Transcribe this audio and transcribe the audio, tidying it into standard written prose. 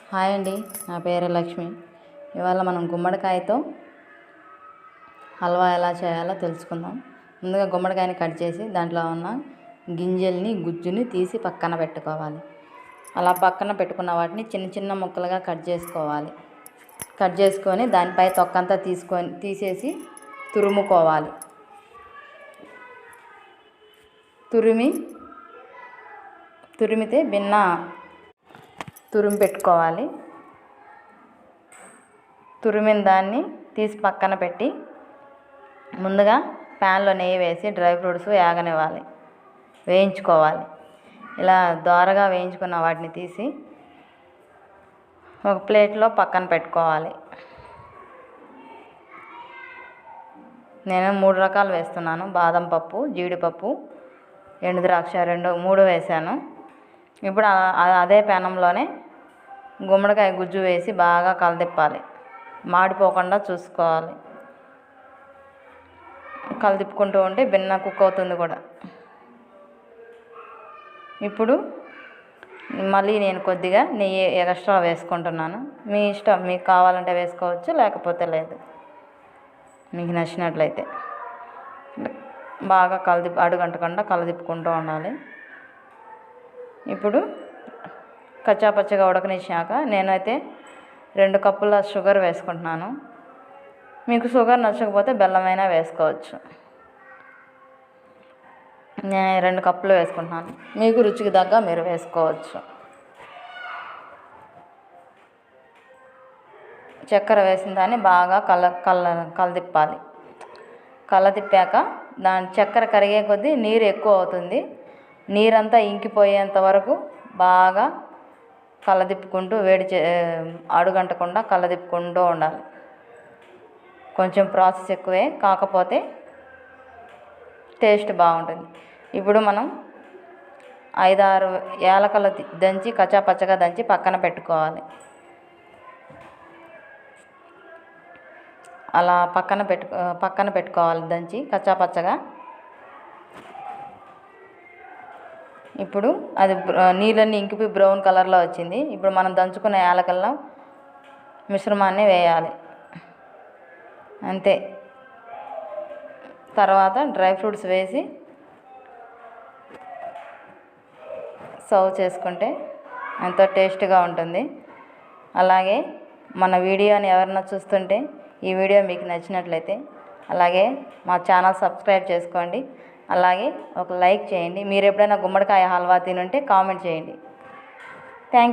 Hi అండి, నా పేరు లక్ష్మి. ఇవాళ మనం గుమ్మడికాయతో హల్వా ఎలా చేయాలో తెలుసుకుందాం. ముందుగా గుమ్మడికాయని కట్ చేసి దాంట్లో ఉన్న గింజల్ని గుజ్జుని తీసి పక్కన పెట్టుకోవాలి. అలా పక్కన పెట్టుకున్న వాటిని చిన్న చిన్న ముక్కలుగా కట్ చేసుకోవాలి. కట్ చేసుకొని దానిపై తొక్కంతా తీసేసి తురుముకోవాలి. తురిమితే భిన్న తురిమి పెట్టుకోవాలి. తురిమిన దాన్ని తీసి పక్కన పెట్టి ముందుగా ప్యాన్లో నెయ్యి వేసి డ్రై ఫ్రూట్స్ వేయించుకోవాలి. ఇలా దోరగా వేయించుకున్న వాటిని తీసి ఒక ప్లేట్లో పక్కన పెట్టుకోవాలి. నేను 3 రకాలు వేస్తున్నాను. బాదం పప్పు, జీడిపప్పు, ఎండు ద్రాక్ష 3 వేసాను. ఇప్పుడు అదే పెనంలోనే గుమ్మడికాయ గుజ్జు వేసి బాగా కలదిప్పాలి. మాడిపోకుండా చూసుకోవాలి. కలదిప్పుకుంటూ ఉంటే భిన్న కుక్ అవుతుంది కూడా. ఇప్పుడు మళ్ళీ నేను కొద్దిగా నెయ్యి ఎక్స్ట్రా వేసుకుంటున్నాను. మీ ఇష్టం, మీకు కావాలంటే వేసుకోవచ్చు, లేకపోతే లేదు. మీకు నచ్చినట్లయితే బాగా అడుగంటకుండా కలదిప్పుకుంటూ ఉండాలి. ఇప్పుడు కచ్చాపచ్చగా ఉడకనిచ్చాక నేనైతే 2 కప్పుల షుగర్ వేసుకుంటున్నాను. మీకు షుగర్ నచ్చకపోతే బెల్లమైనా వేసుకోవచ్చు. నేను 2 కప్పులు వేసుకుంటున్నాను. మీకు రుచికి తగ్గ మీరు వేసుకోవచ్చు. చక్కెర వేసిన దాన్ని బాగా కలదిప్పాలి. కలదిప్పాక దాని చక్కెర కరిగే కొద్దీ నీరు ఎక్కువ అవుతుంది. నీరంతా ఇంకిపోయేంత వరకు బాగా కలదిప్పుకుంటూ అడుగంటకుండా కలదిప్పుకుంటూ ఉండాలి. కొంచెం ప్రాసెస్ ఎక్కువే, కాకపోతే టేస్ట్ బాగుంటుంది. ఇప్పుడు మనం 5-6 యాలకులు దంచి కచ్చాపచ్చగా దంచి పక్కన పెట్టుకోవాలి. అలా పక్కన పెట్టుకోవాలి దంచి కచ్చాపచ్చగా. ఇప్పుడు అది నీళ్ళన్నీ ఇంకిపోయి బ్రౌన్ కలర్లో వచ్చింది. ఇప్పుడు మనం దంచుకున్న యాలకుల మిశ్రమాన్ని వేయాలి. అంతే. తర్వాత డ్రై ఫ్రూట్స్ వేసి సర్వ్ చేసుకుంటే ఎంతో టేస్ట్గా ఉంటుంది. అలాగే మన వీడియోని ఎవరైనా చూస్తుంటే ఈ వీడియో మీకు నచ్చినట్లయితే అలాగే మా ఛానల్ సబ్స్క్రైబ్ చేసుకోండి. అలాగే ఒక లైక్ చేయండి. మీరు ఎప్పుడైనా గుమ్మడికాయ హల్వా తినుంటే కామెంట్ చేయండి. Thank you.